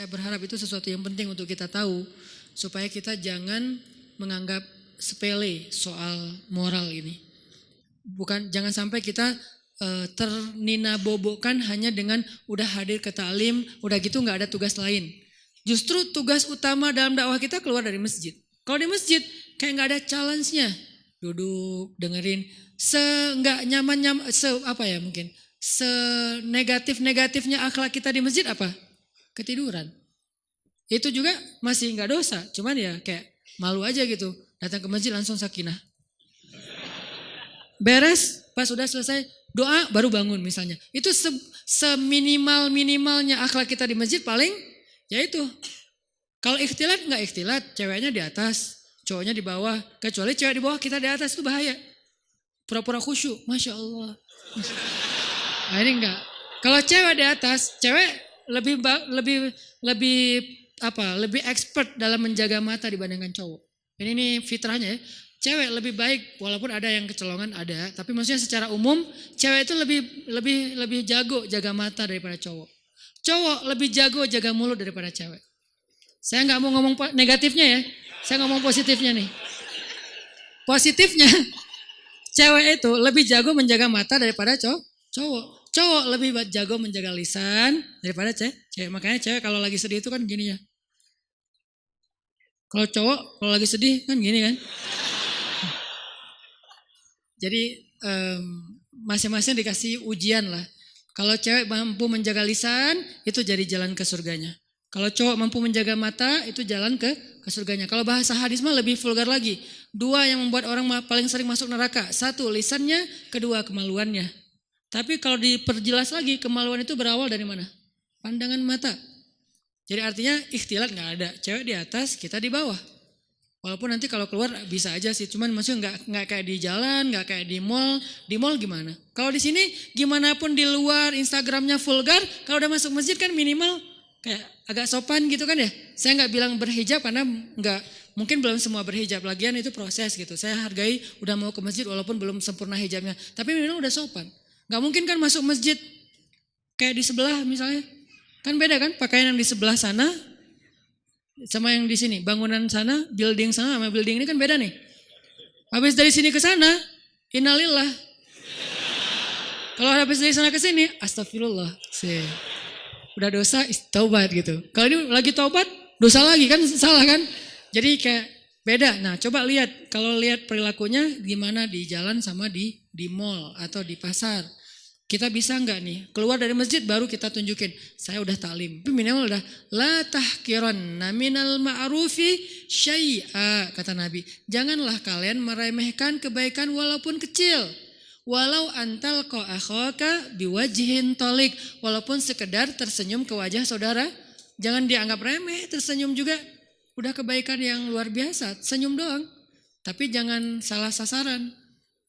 saya berharap itu sesuatu yang penting untuk kita tahu supaya kita jangan menganggap sepele soal moral ini. Jangan sampai kita terninabobokan hanya dengan udah hadir ke taklim, udah gitu nggak ada tugas lain. Justru tugas utama dalam dakwah kita keluar dari masjid. Kalau di masjid kayak nggak ada challenge-nya, duduk dengerin, nggak nyaman mungkin senegatif-negatifnya akhlak kita di masjid apa? Ketiduran. Itu juga masih nggak dosa, cuman ya kayak malu aja gitu. Datang ke masjid langsung sakinah. Beres, pas sudah selesai doa baru bangun misalnya. Itu seminimal-minimalnya akhlak kita di masjid paling ya itu. Kalau ikhtilat nggak ikhtilat, ceweknya di atas, cowoknya di bawah. Kecuali cewek di bawah kita di atas itu bahaya. Pura-pura khusyuk, Masya Allah. Nah, ini enggak. Kalau cewek di atas, cewek lebih expert dalam menjaga mata dibandingkan cowok. Ini fitrahnya ya. Cewek lebih baik, walaupun ada yang kecolongan ada, tapi maksudnya secara umum cewek itu lebih jago jaga mata daripada cowok. Cowok lebih jago jaga mulut daripada cewek. Saya nggak mau ngomong negatifnya ya, saya ngomong positifnya nih. Positifnya, cewek itu lebih jago menjaga mata daripada cowok. Cowok lebih jago menjaga lisan daripada cewek. Makanya cewek kalau lagi sedih itu kan gini ya. Kalau cowok kalau lagi sedih kan gini kan. Jadi masing-masing dikasih ujian lah. Kalau cewek mampu menjaga lisan, itu jadi jalan ke surganya. Kalau cowok mampu menjaga mata, itu jalan ke surganya. Kalau bahasa hadis mah lebih vulgar lagi. 2 yang membuat orang paling sering masuk neraka. 1, lisannya, 2, kemaluannya. Tapi kalau diperjelas lagi, kemaluan itu berawal dari mana? Pandangan mata. Jadi artinya ikhtilat gak ada. Cewek di atas, kita di bawah. Walaupun nanti kalau keluar bisa aja sih, cuman maksudnya nggak kayak di jalan, nggak kayak di mall. Di mall gimana? Kalau di sini gimana pun di luar Instagramnya vulgar, kalau udah masuk masjid kan minimal kayak agak sopan gitu kan ya. Saya nggak bilang berhijab karena mungkin belum semua berhijab, lagian itu proses gitu. Saya hargai udah mau ke masjid walaupun belum sempurna hijabnya, tapi minimal udah sopan. Nggak mungkin kan masuk masjid kayak di sebelah misalnya, kan beda kan pakaian yang di sebelah sana sama yang di sini, bangunan sana, building sana sama building ini kan beda nih. Habis dari sini ke sana, innalillah. Kalau habis dari sana ke sini, astagfirullah. Udah dosa, taubat gitu. Kalau ini lagi taubat, dosa lagi kan salah kan? Jadi kayak beda. Nah, coba lihat kalau lihat perilakunya gimana di jalan sama di mall atau di pasar. Kita bisa enggak nih keluar dari masjid baru kita tunjukin saya udah taklim. Tapi minimal udah la tahkiranna minal ma'rufi syai'a kata Nabi. Janganlah kalian meremehkan kebaikan walaupun kecil. Walau antal akhaka biwajhin tolik, walaupun sekedar tersenyum ke wajah saudara, jangan dianggap remeh, tersenyum juga udah kebaikan yang luar biasa, senyum doang. Tapi jangan salah sasaran.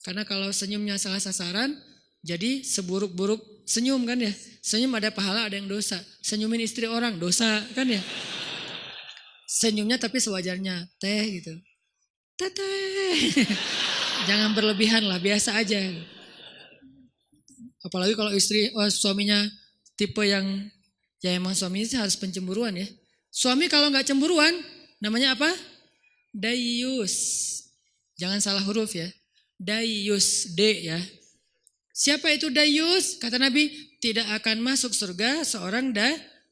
Karena kalau senyumnya salah sasaran jadi seburuk-buruk senyum kan ya. Senyum ada pahala, ada yang dosa. Senyumin istri orang, dosa kan ya. Senyumnya tapi sewajarnya, teh gitu. Teteh. Jangan berlebihan lah, biasa aja. Apalagi kalau suaminya tipe yang, ya emang suaminya harus pencemburuan ya. Suami kalau gak cemburuan, namanya apa? Dayus. Jangan salah huruf ya. Dayus, D ya. Siapa itu dayus? Kata Nabi, tidak akan masuk surga seorang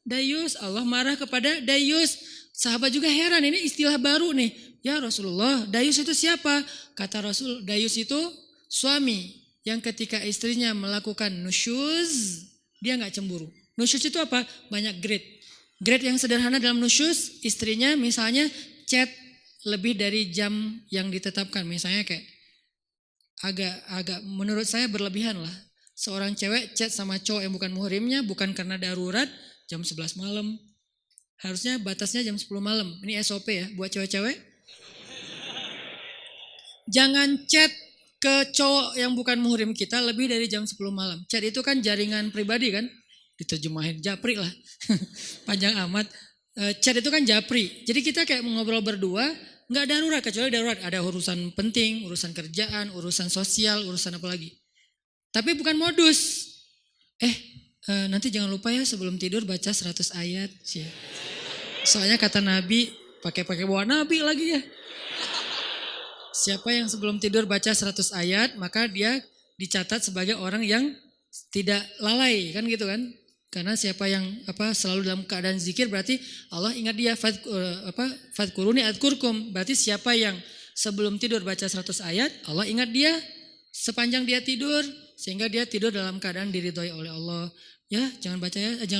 dayus. Allah marah kepada dayus. Sahabat juga heran, ini istilah baru nih. Ya Rasulullah, dayus itu siapa? Kata Rasul, dayus itu suami yang ketika istrinya melakukan nusyuz, dia gak cemburu. Nusyuz itu apa? Banyak grade. Grade yang sederhana dalam nusyuz, istrinya misalnya chat lebih dari jam yang ditetapkan. Misalnya kayak agak menurut saya berlebihan lah. Seorang cewek chat sama cowok yang bukan muhrimnya bukan karena darurat jam 11 malam. Harusnya batasnya jam 10 malam. Ini SOP ya buat cewek-cewek. Jangan chat ke cowok yang bukan muhrim kita lebih dari jam 10 malam. Chat itu kan jaringan pribadi kan? Diterjemahin japri lah. Panjang amat. Chat itu kan japri. Jadi kita kayak ngobrol berdua, nggak darurat, kecuali darurat. Ada urusan penting, urusan kerjaan, urusan sosial, urusan apa lagi. Tapi bukan modus. Nanti jangan lupa ya sebelum tidur baca 100 ayat. Soalnya kata Nabi, pakai bawa Nabi lagi ya. Siapa yang sebelum tidur baca 100 ayat, maka dia dicatat sebagai orang yang tidak lalai, kan gitu kan? Karena siapa yang selalu dalam keadaan zikir berarti Allah ingat dia. Fadkuruni adkurkum, berarti siapa yang sebelum tidur baca 100 ayat, Allah ingat dia sepanjang dia tidur sehingga dia tidur dalam keadaan diridhoi oleh Allah. Ya, jangan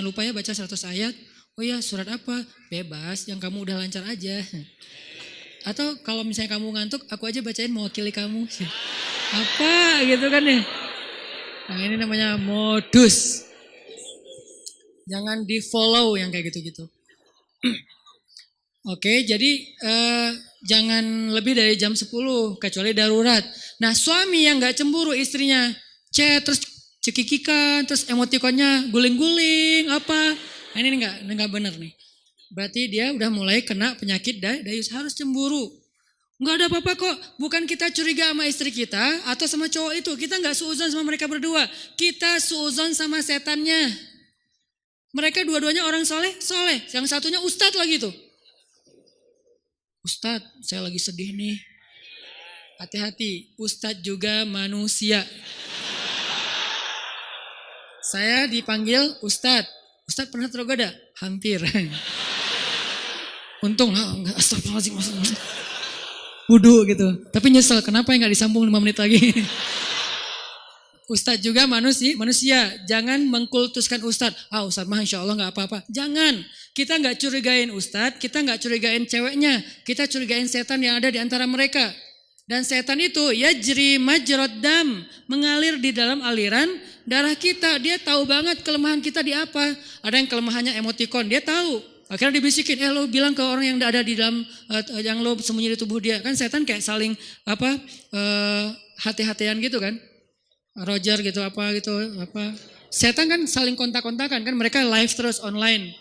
lupa ya baca 100 ayat. Oh ya, surat apa? Bebas, yang kamu udah lancar aja. Atau kalau misalnya kamu ngantuk, aku aja bacain mewakili kamu. Apa gitu kan ya. Nah, ini namanya modus. Jangan di follow yang kayak gitu-gitu. Oke, jadi jangan lebih dari jam 10 kecuali darurat. Nah, suami yang gak cemburu istrinya chat terus cekikikan, terus emotikonnya guling-guling apa. Nah, ini enggak benar nih. Berarti dia udah mulai kena penyakit dayus, harus cemburu. Enggak ada apa-apa kok, bukan kita curiga sama istri kita atau sama cowok itu. Kita enggak suuzon sama mereka berdua, kita suuzon sama setannya. Mereka dua-duanya orang soleh, yang satunya ustadz lagi tuh. Ustadz, saya lagi sedih nih. Hati-hati, ustadz juga manusia. Saya dipanggil ustadz. Ustadz pernah tergoda? Hampir. Untung enggak, astagfirullahaladzim. Wudu gitu. Tapi nyesel, kenapa enggak disambung 5 menit lagi? Ustadz juga manusia. Jangan mengkultuskan ustadz. Ustadz mah insya Allah enggak apa-apa. Jangan. Kita enggak curigain ustadz, kita enggak curigain ceweknya. Kita curigain setan yang ada di antara mereka. Dan setan itu yajri majrad dam, mengalir di dalam aliran darah kita. Dia tahu banget kelemahan kita di apa. Ada yang kelemahannya emotikon, dia tahu. Akhirnya dibisikin, lo bilang ke orang yang ada di dalam yang lo sembunyi di tubuh dia. Kan setan kayak saling hati-hatian gitu kan. Roger gitu apa. Setan kan saling kontak-kontakan kan, mereka live terus online.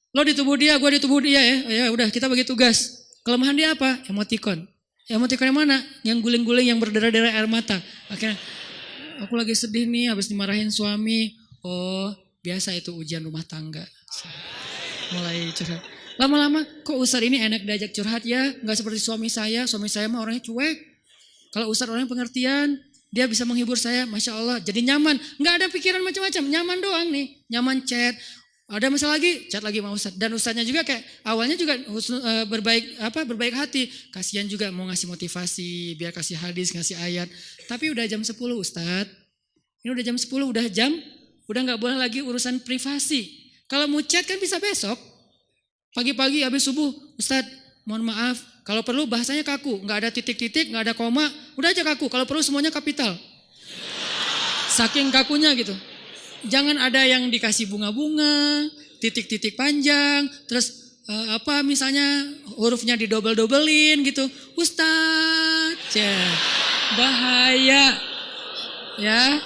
Lo di tubuh dia, gue di tubuh dia ya. Ya udah kita bagi tugas. Kelemahan dia apa? Emotikon. Emotikon yang mana? Yang guling-guling, yang berdarah-darah air mata. Akhirnya, aku lagi sedih nih habis dimarahin suami. Oh, biasa itu ujian rumah tangga. Mulai curhat. Lama-lama, kok Ustadz ini enak diajak curhat ya? Gak seperti suami saya mah orangnya cuek. Kalau Ustadz orangnya pengertian, dia bisa menghibur saya, Masya Allah. Jadi nyaman, gak ada pikiran macam-macam, nyaman doang nih. Nyaman chat, ada masalah lagi, chat lagi sama Ustadz. Dan Ustadznya juga kayak awalnya juga berbaik hati. Kasihan juga mau ngasih motivasi, biar kasih hadis, ngasih ayat. Tapi udah jam 10 Ustadz. Ini udah jam 10, udah gak boleh lagi urusan privasi. Kalau mau chat kan bisa besok. Pagi-pagi habis subuh, Ustadz mohon maaf. Kalau perlu bahasanya kaku, gak ada titik-titik, gak ada koma. Udah aja kaku, kalau perlu semuanya kapital. Saking kakunya gitu. Jangan ada yang dikasih bunga-bunga, titik-titik panjang, terus misalnya hurufnya didobel-dobelin gitu. Ustadz, bahaya. Ya.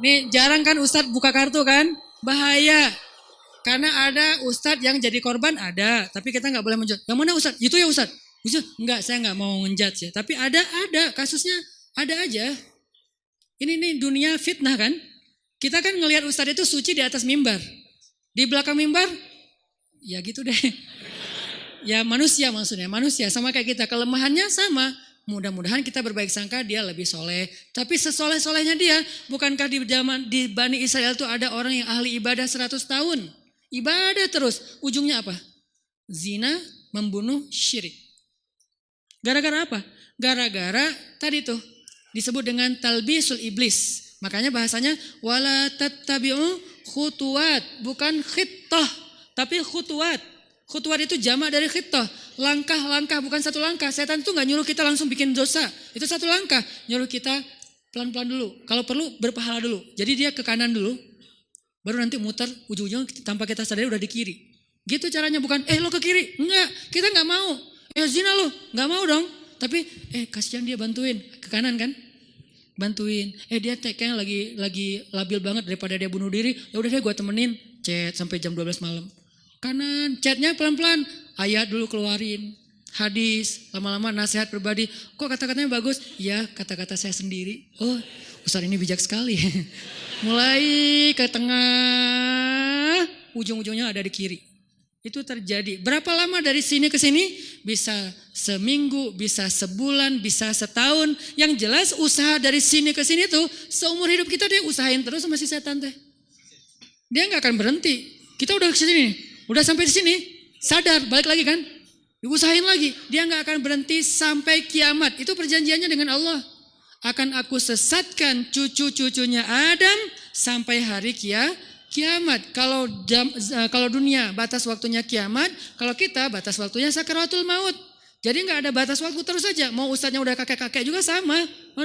Nih jarang kan Ustadz buka kartu kan? Bahaya. Karena ada Ustadz yang jadi korban ada, tapi kita nggak boleh menjudge. Yang mana Ustadz? Itu ya Ustadz. Enggak, saya nggak mau menjudge ya. Tapi ada kasusnya ada aja. Ini nih dunia fitnah kan? Kita kan ngelihat Ustadz itu suci di atas mimbar. Di belakang mimbar, ya gitu deh. Ya manusia maksudnya, manusia sama kayak kita. Kelemahannya sama. Mudah-mudahan kita berbaik sangka dia lebih soleh. Tapi sesoleh-solehnya dia, bukankah di Bani Israel itu ada orang yang ahli ibadah 100 tahun? Ibadah terus. Ujungnya apa? Zina, membunuh, syirik. Gara-gara apa? Gara-gara tadi tuh disebut dengan talbisul iblis. Makanya bahasanya wala tattabi'u khutuwat, bukan khittah, tapi khutuwat. Khutuwat itu jamak dari khittah, langkah-langkah, bukan satu langkah. Setan itu gak nyuruh kita langsung bikin dosa, itu satu langkah. Nyuruh kita pelan-pelan dulu, kalau perlu berpahala dulu. Jadi dia ke kanan dulu, baru nanti muter, ujung-ujungnya tanpa kita sadari udah di kiri. Gitu caranya, bukan lo ke kiri, enggak, kita gak mau. Zina lo, gak mau dong. Tapi kasihan dia, bantuin, ke kanan kan. Bantuin, dia kayaknya lagi labil banget daripada dia bunuh diri. Ya udah deh gue temenin, chat sampai jam 12 malam. Kanan, chatnya pelan-pelan, ayat dulu keluarin, hadis, lama-lama nasihat pribadi. Kok kata-katanya bagus? Ya kata-kata saya sendiri. Oh Ustadz ini bijak sekali. Mulai ke tengah, ujung-ujungnya ada di kiri. Itu terjadi. Berapa lama dari sini ke sini? Bisa seminggu, bisa sebulan, bisa setahun. Yang jelas usaha dari sini ke sini tuh seumur hidup kita dia usahain terus sama si setan teh. Dia nggak akan berhenti. Kita udah ke sini, udah sampai di sini, sadar balik lagi kan? Diusahain lagi. Dia nggak akan berhenti sampai kiamat. Itu perjanjiannya dengan Allah. Akan aku sesatkan cucu-cucunya Adam sampai hari kiamat. Kalau dunia batas waktunya kiamat, kalau kita batas waktunya sakaratul maut. Jadi nggak ada batas waktu terus saja. Mau ustadznya udah kakek-kakek juga sama.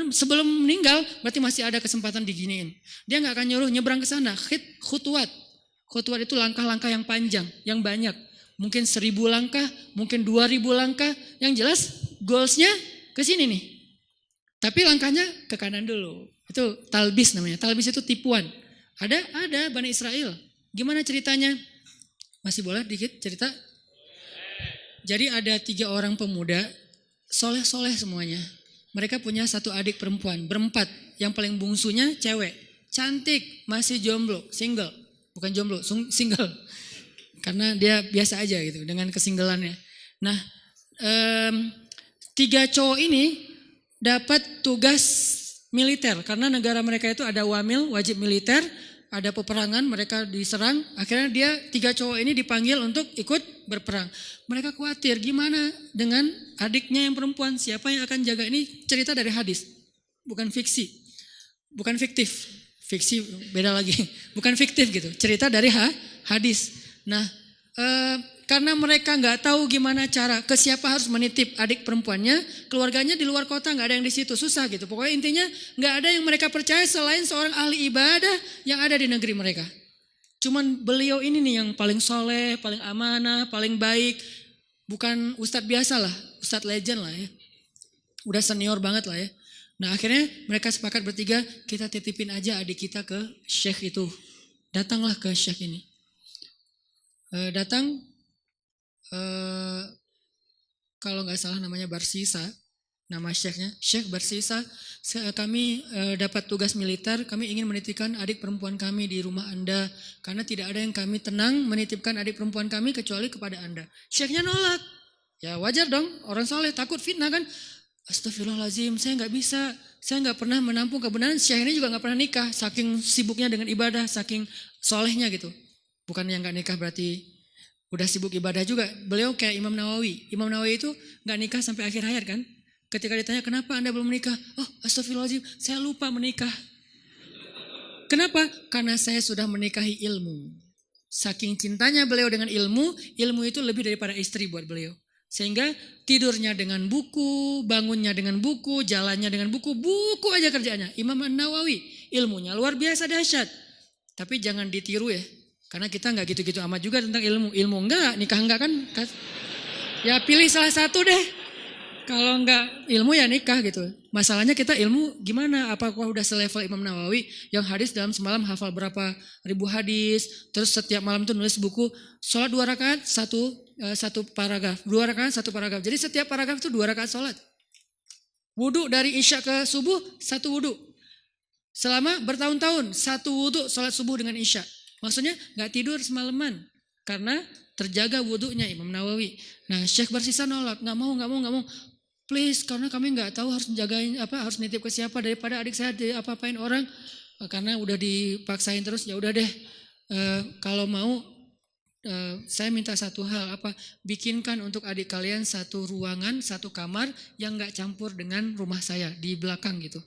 Sebelum meninggal berarti masih ada kesempatan diginiin. Dia nggak akan nyuruh nyebrang ke sana. Khutwat. Khutwat itu langkah-langkah yang panjang, yang banyak. Mungkin 1000 langkah, mungkin 2000 langkah. Yang jelas goalsnya ke sini nih. Tapi langkahnya ke kanan dulu. Itu talbis namanya. Talbis itu tipuan. Ada Bani Israel. Gimana ceritanya? Masih boleh dikit cerita? Jadi ada 3 orang pemuda, soleh-soleh semuanya. Mereka punya 1 adik perempuan, berempat. Yang paling bungsunya cewek. Cantik, masih jomblo, single. Bukan jomblo, single. Karena dia biasa aja gitu dengan kesinggelannya. Nah, 3 cowok ini dapat tugas militer karena negara mereka itu ada wamil, wajib militer, ada peperangan, mereka diserang. Akhirnya dia 3 cowok ini dipanggil untuk ikut berperang. Mereka khawatir gimana dengan adiknya yang perempuan, siapa yang akan jaga. Ini cerita dari hadis, bukan fiksi, bukan fiktif. Fiksi beda lagi, bukan fiktif gitu. Cerita dari hadis. Nah, karena mereka nggak tahu gimana cara ke siapa harus menitip adik perempuannya, keluarganya di luar kota, nggak ada yang di situ, susah gitu. Pokoknya intinya nggak ada yang mereka percaya selain seorang ahli ibadah yang ada di negeri mereka. Cuman beliau ini nih yang paling soleh, paling amanah, paling baik. Bukan ustadz biasa lah, ustadz legend lah ya. Udah senior banget lah ya. Nah akhirnya mereka sepakat bertiga, kita titipin aja adik kita ke syekh itu. Datanglah ke syekh ini. Datang, kalau nggak salah namanya Barsisa, nama syekhnya, Syekh Barsisa. Kami dapat tugas militer, kami ingin menitipkan adik perempuan kami di rumah Anda. Karena tidak ada yang kami tenang menitipkan adik perempuan kami kecuali kepada Anda. Syekhnya nolak. Ya wajar dong, orang soleh takut fitnah kan. Astagfirullahaladzim, saya nggak bisa. Saya nggak pernah menampung kebenaran. Syekh ini juga nggak pernah nikah. Saking sibuknya dengan ibadah, saking solehnya gitu. Bukan yang nggak nikah berarti udah sibuk ibadah juga. Beliau kayak Imam Nawawi. Imam Nawawi itu nggak nikah sampai akhir hayat kan. Ketika ditanya kenapa Anda belum menikah? Oh astagfirullahaladzim, saya lupa menikah. Kenapa? Karena saya sudah menikahi ilmu. Saking cintanya beliau dengan ilmu, ilmu itu lebih daripada istri buat beliau. Sehingga tidurnya dengan buku, bangunnya dengan buku, jalannya dengan buku, buku aja kerjaannya. Imam Nawawi, ilmunya luar biasa dahsyat. Tapi jangan ditiru ya. Karena kita nggak gitu-gitu amat juga tentang ilmu. Ilmu enggak, nikah enggak kan. Ya pilih salah satu deh. Kalau enggak ilmu ya nikah gitu. Masalahnya kita ilmu gimana? Apakah udah selevel Imam Nawawi yang hadis dalam semalam hafal berapa ribu hadis. Terus setiap malam tuh nulis buku. Sholat 2 rakaat, satu paragraf. 2 rakaat, 1 paragraf. Jadi setiap paragraf itu 2 rakaat sholat. Wudhu dari isya ke subuh, 1 wudhu. Selama bertahun-tahun, 1 wudhu sholat subuh dengan isya. Maksudnya gak tidur semalaman karena terjaga wudhunya Imam Nawawi. Nah Syekh Barsisa nolak, gak mau. Please, karena kami gak tahu harus menjagain harus nitip ke siapa daripada adik saya apa-apain orang. Karena udah dipaksain terus, ya udah deh. Kalau mau saya minta satu hal, bikinkan untuk adik kalian 1 ruangan, 1 kamar yang gak campur dengan rumah saya di belakang gitu.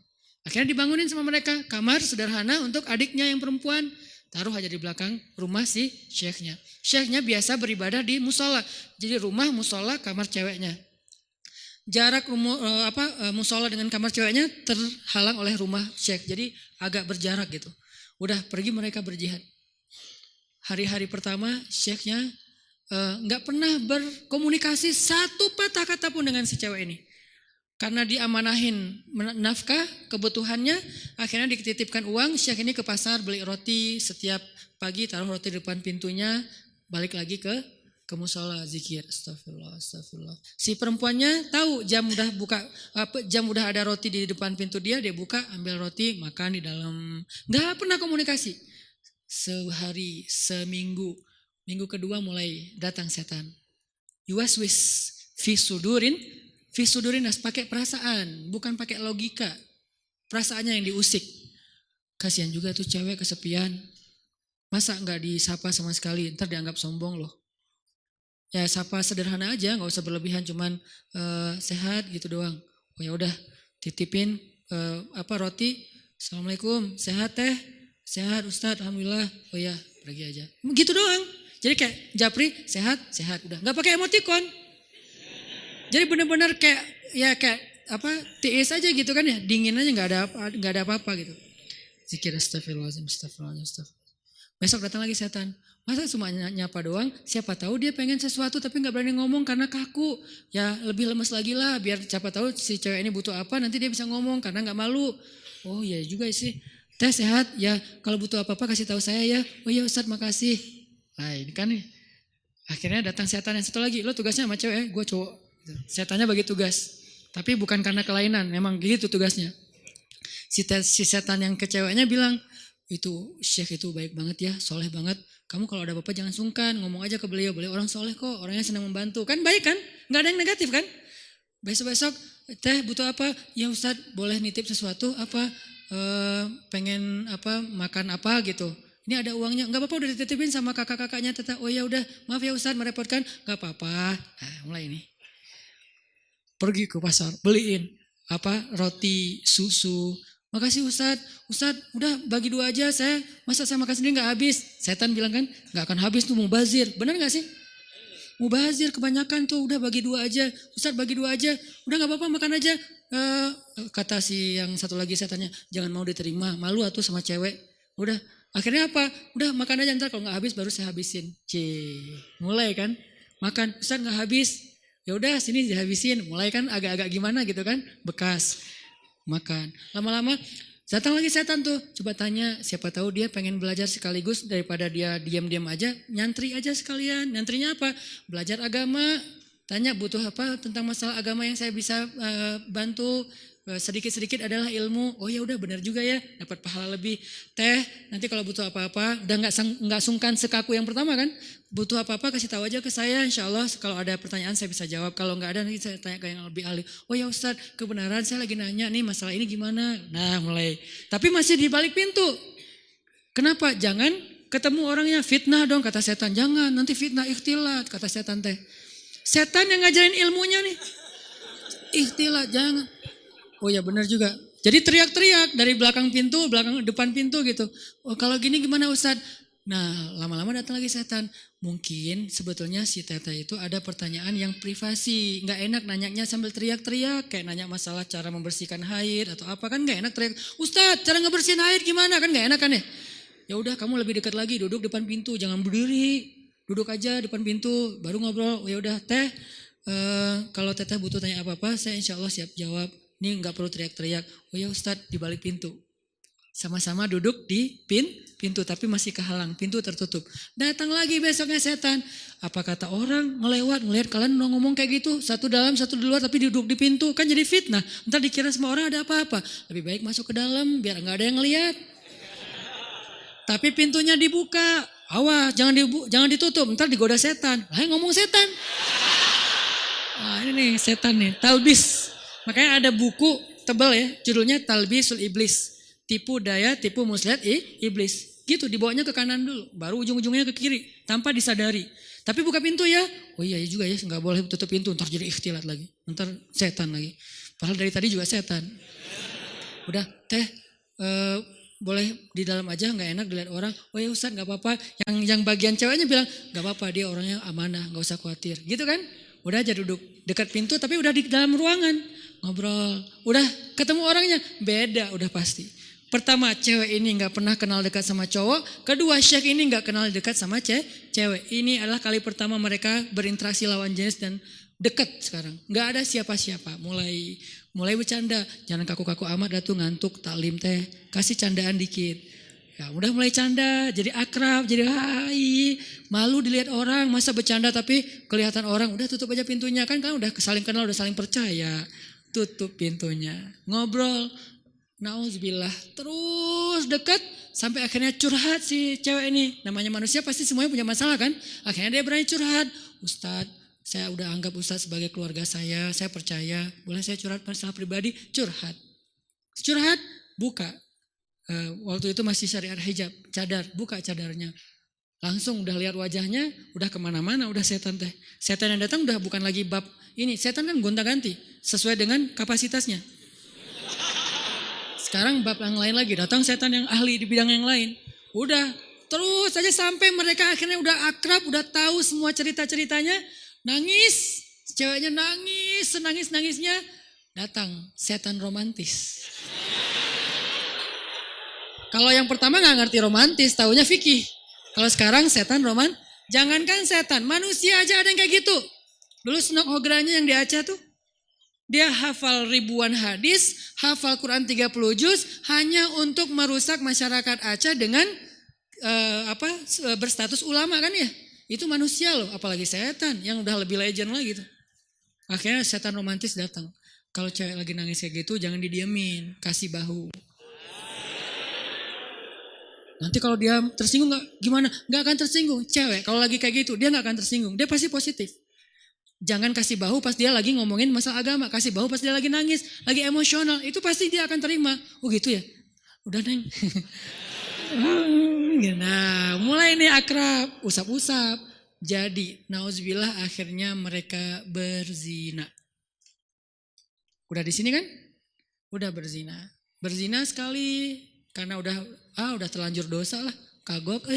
Akhirnya dibangunin sama mereka kamar sederhana untuk adiknya yang perempuan. Taruh aja di belakang rumah si syekhnya. Syekhnya biasa beribadah di musola. Jadi rumah, musola, kamar ceweknya. Jarak musola dengan kamar ceweknya terhalang oleh rumah syekh. Jadi agak berjarak gitu. Udah pergi mereka berjihad. Hari-hari pertama syekhnya nggak pernah berkomunikasi 1 patah kata pun dengan si cewek ini. Karena diamanahin nafkah, kebutuhannya, akhirnya dititipkan uang, syekh ini ke pasar beli roti setiap pagi, taruh roti di depan pintunya, balik lagi ke musola zikir, astagfirullah. Si perempuannya tahu jam udah ada roti di depan pintu dia buka, ambil roti, makan di dalam. Gak pernah komunikasi. Sehari, seminggu, Minggu kedua mulai datang setan. Yuwaswis fi sudurin nas, pakai perasaan, bukan pakai logika. Perasaannya yang diusik. Kasihan juga tuh cewek kesepian. Masa nggak disapa sama sekali, ntar dianggap sombong loh. Ya sapa sederhana aja, nggak usah berlebihan, cuman sehat gitu doang. Oh ya udah, titipin roti. Assalamualaikum, sehat teh, sehat Ustadz, alhamdulillah. Oh ya, pergi aja. Gitu doang. Jadi kayak japri, sehat, udah. Nggak pakai emoticon. Jadi benar-benar kayak tiis aja gitu kan ya, dingin aja, nggak ada apa-apa gitu. Zikir astagfirullahaladzim. Besok datang lagi setan. Masa cuma nyapa doang? Siapa tahu dia pengen sesuatu tapi nggak berani ngomong karena kaku. Ya lebih lemes lagi lah, biar siapa tahu si cewek ini butuh apa, nanti dia bisa ngomong karena nggak malu. Oh iya juga sih. Teh sehat ya, kalau butuh apa-apa kasih tahu saya ya. Oh iya Ustadz makasih. Nah ini kan nih. Akhirnya datang setan yang satu lagi. Lo tugasnya sama cewek, gue cowok. Setannya bagi tugas. Tapi bukan karena kelainan, memang gitu tugasnya. Si setan yang ke ceweknya bilang, itu Syekh itu baik banget ya, soleh banget. Kamu kalau ada apa-apa jangan sungkan, ngomong aja ke beliau orang soleh kok, orangnya senang membantu. Kan baik kan? Gak ada yang negatif kan? Besok-besok, teh butuh apa? Ya Ustadz boleh nitip sesuatu apa? Pengen apa? Makan apa gitu. Ini ada uangnya, nggak apa-apa udah dititipin sama kakak-kakaknya. Teteh, oh ya udah, maaf ya Ustadz merepotkan, nggak apa-apa. Nah, mulai ini. Pergi ke pasar, beliin roti, susu. Makasih Ustadz udah bagi 2 aja, masa saya makan sendiri gak habis. Setan bilang kan, gak akan habis tuh mubazir. Benar gak sih? Mubazir kebanyakan tuh, udah bagi 2 aja. Ustadz bagi 2 aja, udah gak apa-apa makan aja. Kata si yang satu lagi setannya, jangan mau diterima, malu atuh sama cewek. Udah, akhirnya apa? Udah makan aja, ntar kalau gak habis baru saya habisin. Mulai kan, makan, Ustadz gak habis. Ya udah sini dihabisin, mulai kan agak-agak gimana gitu kan, bekas. Makan. Lama-lama datang lagi setan tuh. Coba tanya, siapa tahu dia pengen belajar sekaligus daripada dia diam-diam aja, nyantri aja sekalian. Nyantrinya apa? Belajar agama. Tanya butuh apa tentang masalah agama yang saya bisa bantu. Sedikit-sedikit adalah ilmu. Oh ya udah benar juga ya, dapat pahala lebih. Teh, nanti kalau butuh apa-apa, udah nggak sungkan sekaku yang pertama kan. Butuh apa-apa kasih tahu aja ke saya, insya Allah kalau ada pertanyaan saya bisa jawab. Kalau nggak ada nanti saya tanya ke yang lebih ahli. Oh ya Ustadz, kebenaran saya lagi nanya nih masalah ini gimana. Nah mulai, tapi masih di balik pintu. Kenapa? Jangan ketemu orangnya, fitnah dong kata setan. Jangan, nanti fitnah ikhtilat kata setan teh. Setan yang ngajarin ilmunya nih. Ikhtilat, jangan. Oh ya benar juga. Jadi teriak-teriak dari belakang pintu, depan pintu gitu. Oh kalau gini gimana Ustadz? Nah lama-lama datang lagi setan. Mungkin sebetulnya si Tete itu ada pertanyaan yang privasi. Gak enak nanyanya sambil teriak-teriak. Kayak nanya masalah cara membersihkan haid atau apa kan gak enak teriak. Ustadz cara ngebersihin haid gimana kan gak enak kan ya? Ya udah kamu lebih dekat lagi duduk depan pintu. Jangan berdiri. Duduk aja depan pintu baru ngobrol. Oh ya udah teh kalau Teteh butuh tanya apa-apa saya insya Allah siap jawab. Ini nggak perlu teriak-teriak. Oh ya Ustadz di balik pintu. Sama-sama duduk di pintu tapi masih kehalang. Pintu tertutup. Datang lagi besoknya setan. Apa kata orang ngelihat kalian ngomong kayak gitu. Satu dalam satu di luar tapi duduk di pintu. Kan jadi fitnah. Ntar dikira semua orang ada apa-apa. Lebih baik masuk ke dalam biar nggak ada yang ngelihat. Tapi pintunya dibuka. Awas jangan ditutup. Ntar digoda setan. Lah ngomong setan. Nah ini nih setan nih. Talbis. Makanya ada buku tebal ya, judulnya Talbisul Iblis. Tipu daya, tipu muslihat iblis. Gitu, dibawanya ke kanan dulu, baru ujung-ujungnya ke kiri, tanpa disadari. Tapi buka pintu ya, oh iya juga ya, nggak boleh tutup pintu, ntar jadi ikhtilat lagi. Ntar setan lagi. Padahal dari tadi juga setan. Udah, teh, boleh di dalam aja, nggak enak dilihat orang. Oh ya Ustadz nggak apa-apa. Yang bagian ceweknya bilang, nggak apa-apa dia orangnya amanah, nggak usah khawatir. Gitu kan? Udah aja duduk dekat pintu tapi udah di dalam ruangan. Ngobrol. Udah ketemu orangnya. Beda udah pasti. Pertama cewek ini gak pernah kenal dekat sama cowok. Kedua Syekh ini gak kenal dekat sama cewek. Ini adalah kali pertama mereka berinteraksi lawan jenis dan dekat sekarang. Gak ada siapa-siapa. Mulai bercanda. Jangan kaku-kaku amat dah tuh ngantuk taklim teh. Kasih candaan dikit. Ya udah mulai canda, jadi akrab, jadi hai, malu dilihat orang, masa bercanda tapi kelihatan orang, udah tutup aja pintunya kan udah saling kenal, udah saling percaya, tutup pintunya, ngobrol, Nauzubillah. Terus dekat sampai akhirnya curhat si cewek ini. Namanya manusia pasti semuanya punya masalah kan. Akhirnya dia berani curhat. Ustadz, saya udah anggap Ustadz sebagai keluarga saya percaya. Boleh saya curhat masalah pribadi? Curhat. Curhat, buka. Waktu itu masih syariat hijab, cadar, buka cadarnya. Langsung udah lihat wajahnya, udah kemana-mana, udah setan teh. Setan yang datang udah bukan lagi bab ini. Setan kan gonta-ganti, sesuai dengan kapasitasnya. Sekarang bab yang lain lagi, datang setan yang ahli di bidang yang lain. Udah, terus aja sampai mereka akhirnya udah akrab, udah tahu semua cerita-ceritanya. Nangis, ceweknya nangis, senangis-nangisnya. Datang setan romantis. Kalau yang pertama gak ngerti romantis, taunya fikih. Kalau sekarang setan jangankan setan, manusia aja ada yang kayak gitu. Dulu Snok Hogranya yang di Aceh tuh, dia hafal ribuan hadis, hafal Quran 30 juz, hanya untuk merusak masyarakat Aceh dengan berstatus ulama kan ya. Itu manusia loh, apalagi setan yang udah lebih legend lagi tuh. Akhirnya setan romantis datang. Kalau cewek lagi nangis kayak gitu, jangan didiemin, kasih bahu. Nanti kalau dia tersinggung gimana? Gak akan tersinggung. Cewek kalau lagi kayak gitu dia gak akan tersinggung. Dia pasti positif. Jangan kasih bahu pas dia lagi ngomongin masalah agama. Kasih bahu pas dia lagi nangis, lagi emosional. Itu pasti dia akan terima. Oh gitu ya? Udah Neng. Nah mulai nih akrab, usap-usap. Jadi nauzubillah akhirnya mereka berzina. Udah di sini kan? Udah berzina. Berzina sekali. Karena udah terlanjur dosa lah. Kagok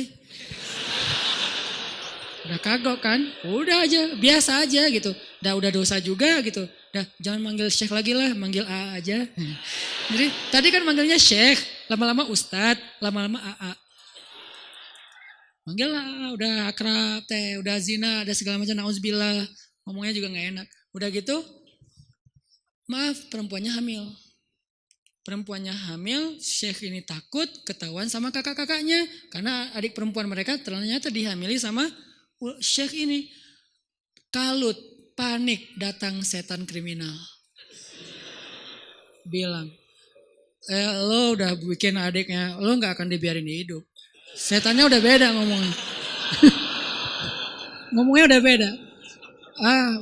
Udah kagok kan. Udah aja. Biasa aja gitu. Udah dosa juga gitu. Jangan manggil Syekh lagi lah. Manggil A aja. Jadi tadi kan manggilnya Syekh. Lama-lama Ustadz. Lama-lama AA. Manggil lah. Udah akrab teh. Udah zina. Ada segala macam. Nauzubillah. Ngomongnya juga gak enak. Udah gitu. Maaf perempuannya hamil. Perempuannya hamil, Syekh ini takut ketahuan sama kakak-kakaknya. Karena adik perempuan mereka ternyata dihamili sama Syekh ini. Kalut, panik, datang setan kriminal. Bilang, lo udah bikin adiknya, lo gak akan dibiarin hidup. Setannya udah beda ngomongnya. Ngomongnya udah beda.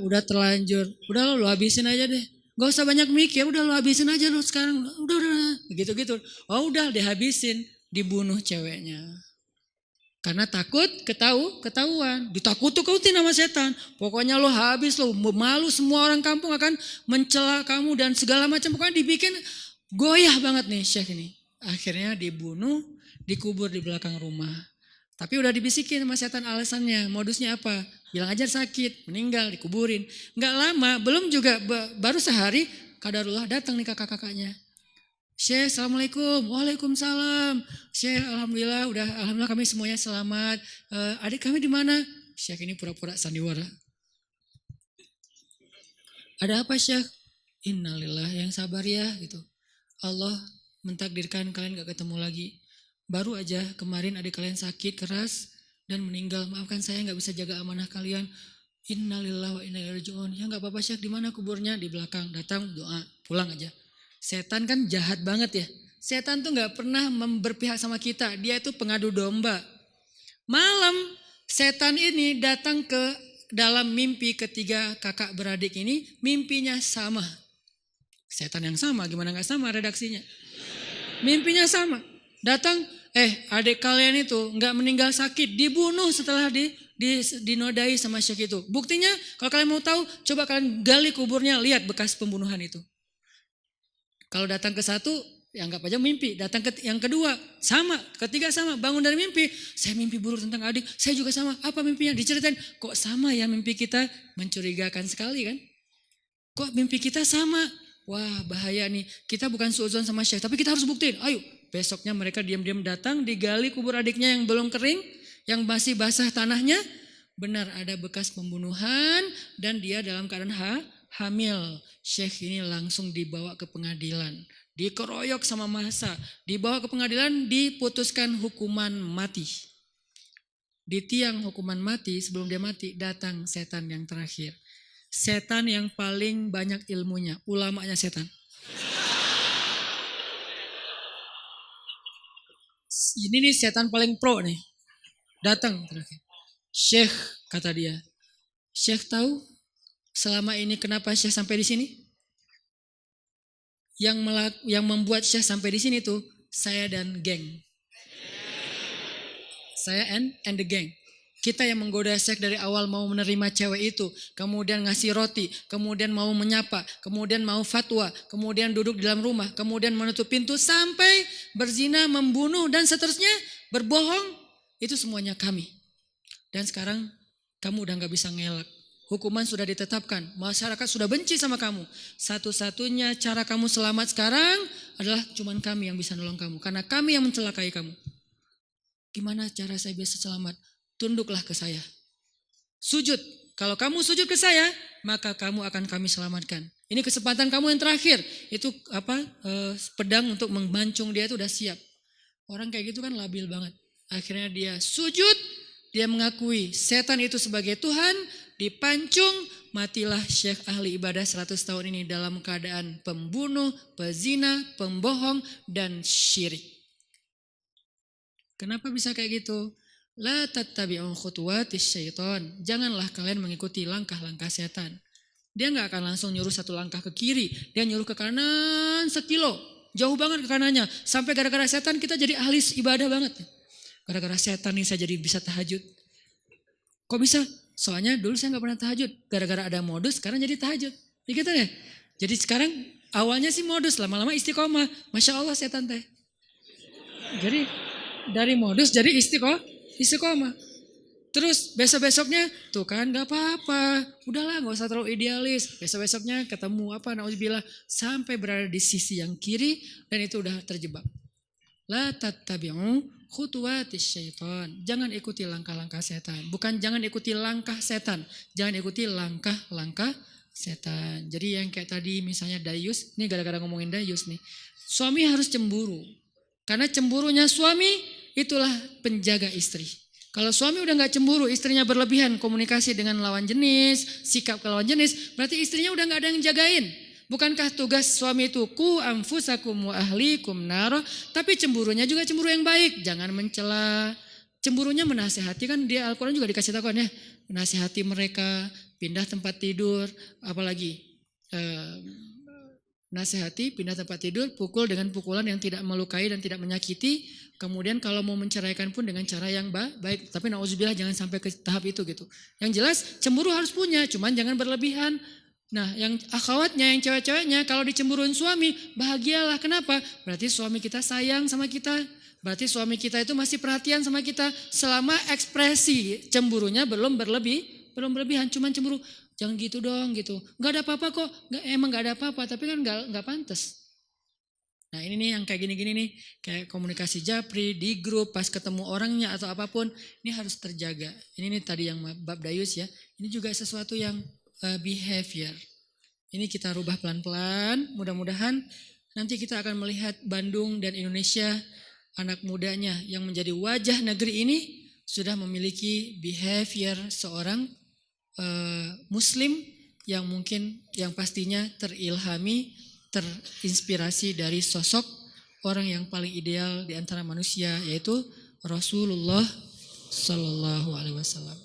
Udah terlanjur. Udah lo habisin aja deh. Gak usah banyak mikir, udah lo habisin aja lo sekarang. Udah. Gitu-gitu. Oh udah dihabisin, dibunuh ceweknya. Karena takut ketahuan. Ditakut-takutin sama setan. Pokoknya lo habis, lo malu, semua orang kampung akan mencela kamu dan segala macam. Pokoknya dibikin goyah banget nih Syekh ini. Akhirnya dibunuh, dikubur di belakang rumah. Tapi udah dibisikin sama setan alasannya, modusnya apa? Bilang aja sakit, meninggal, dikuburin. Nggak lama, belum juga, baru sehari, kadarullah datang nih kakak-kakaknya. Syekh, assalamualaikum, waalaikumsalam. Syekh, alhamdulillah kami semuanya selamat. Adik kami di mana? Syekh ini pura-pura sandiwara. Ada apa Syekh? Innalillah, yang sabar ya gitu. Allah mentakdirkan kalian gak ketemu lagi. Baru aja kemarin adik kalian sakit keras dan meninggal. Maafkan saya gak bisa jaga amanah kalian. Innalillah wa inna ilaihi raji'un. Ya gak apa-apa Syekh, di mana kuburnya? Di belakang. Datang doa, pulang aja. Setan kan jahat banget ya. Setan tuh gak pernah berpihak sama kita. Dia itu pengadu domba. Malam setan ini datang ke dalam mimpi ketiga kakak beradik ini. Mimpinya sama. Setan yang sama, gimana gak sama redaksinya. Mimpinya sama. Datang, adik kalian itu gak meninggal sakit. Dibunuh setelah dinodai sama Syekh itu. Buktinya kalau kalian mau tahu, coba kalian gali kuburnya, lihat bekas pembunuhan itu. Kalau datang ke satu, ya anggap aja mimpi. Datang ke yang kedua, sama. Ketiga sama, bangun dari mimpi. Saya mimpi buruk tentang adik, saya juga sama. Apa mimpinya? Diceritain, kok sama ya mimpi kita? Mencurigakan sekali kan? Kok mimpi kita sama? Wah bahaya nih, kita bukan suudzon sama Syekh, tapi kita harus buktiin. Ayo, besoknya mereka diam-diam datang, digali kubur adiknya yang belum kering, yang masih basah tanahnya. Benar ada bekas pembunuhan dan dia dalam keadaan hamil. Syekh ini langsung dibawa ke pengadilan. Dikeroyok sama massa. Dibawa ke pengadilan, diputuskan hukuman mati. Di tiang hukuman mati, sebelum dia mati, datang setan yang terakhir. Setan yang paling banyak ilmunya, ulamanya setan. Ini nih setan paling pro nih. Datang terakhir. Syekh, kata dia. Syekh tahu selama ini kenapa Syekh sampai di sini? Yang membuat Syekh sampai di sini tuh saya dan geng. Saya and the gang. Kita yang menggoda Syekh dari awal mau menerima cewek itu, kemudian ngasih roti, kemudian mau menyapa, kemudian mau fatwa, kemudian duduk di dalam rumah, kemudian menutup pintu sampai berzina, membunuh dan seterusnya, berbohong, itu semuanya kami. Dan sekarang kamu udah gak bisa ngelak. Hukuman sudah ditetapkan, masyarakat sudah benci sama kamu. Satu-satunya cara kamu selamat sekarang adalah cuman kami yang bisa nolong kamu, karena kami yang mencelakai kamu. Gimana cara saya bisa selamat? Tunduklah ke saya. Sujud. Kalau kamu sujud ke saya, maka kamu akan kami selamatkan. Ini kesempatan kamu yang terakhir. Itu pedang untuk membancung dia itu udah siap. Orang kayak gitu kan labil banget. Akhirnya dia sujud, dia mengakui setan itu sebagai Tuhan, dipancung, matilah Syekh ahli ibadah 100 tahun ini dalam keadaan pembunuh, pezina, pembohong, dan syirik. Kenapa bisa kayak gitu? La tattabi'u khutuwatis syaitan. Janganlah kalian mengikuti langkah-langkah setan. Dia gak akan langsung nyuruh satu langkah ke kiri. Dia nyuruh ke kanan sekilo. Jauh banget ke kanannya. Sampai gara-gara setan kita jadi ahli ibadah banget. Gara-gara setan nih saya jadi bisa tahajud. Kok bisa? Soalnya dulu saya gak pernah tahajud. Gara-gara ada modus sekarang jadi tahajud. Begitu deh. Jadi sekarang awalnya sih modus. Lama-lama istiqomah. Masya Allah setan teh. Jadi dari modus jadi istiqomah. Terus besok-besoknya tuh kan gak apa-apa. Udahlah gak usah terlalu idealis. Besok-besoknya ketemu na'udzubillah. Sampai berada di sisi yang kiri dan itu udah terjebak. La tattabi'u khutuwatis syaitan. Jangan ikuti langkah-langkah setan. Bukan jangan ikuti langkah setan. Jangan ikuti langkah-langkah setan. Jadi yang kayak tadi misalnya dayus. Ini gara-gara ngomongin dayus nih. Suami harus cemburu. Karena cemburunya suami itulah penjaga istri. Kalau suami udah gak cemburu, istrinya berlebihan komunikasi dengan lawan jenis, sikap ke lawan jenis, berarti istrinya udah gak ada yang jagain. Bukankah tugas suami itu ku anfusakum wa ahlikum naro, tapi cemburunya juga cemburu yang baik, jangan mencela. Cemburunya menasehati, kan di Al-Quran juga dikasih tahu kan ya, menasehati mereka, pindah tempat tidur, apalagi nasihati, pindah tempat tidur, pukul dengan pukulan yang tidak melukai dan tidak menyakiti. Kemudian kalau mau menceraikan pun dengan cara yang baik. Tapi na'udzubillah jangan sampai ke tahap itu gitu. Yang jelas cemburu harus punya, cuman jangan berlebihan. Nah yang akhwatnya, yang cewek-ceweknya kalau dicemburuin suami, bahagialah. Kenapa? Berarti suami kita sayang sama kita. Berarti suami kita itu masih perhatian sama kita. Selama ekspresi cemburunya belum berlebihan, cuman cemburu. Jangan gitu dong gitu. Gak ada apa-apa kok. Emang gak ada apa-apa. Tapi kan gak pantas. Nah ini nih yang kayak gini-gini nih. Kayak komunikasi japri di grup. Pas ketemu orangnya atau apapun. Ini harus terjaga. Ini nih tadi yang bab dayus ya. Ini juga sesuatu yang behavior. Ini kita rubah pelan-pelan. Mudah-mudahan nanti kita akan melihat Bandung dan Indonesia. Anak mudanya yang menjadi wajah negeri ini. Sudah memiliki behavior seorang Muslim yang mungkin yang pastinya terilhami, terinspirasi dari sosok orang yang paling ideal di antara manusia, yaitu Rasulullah Sallallahu Alaihi Wasallam.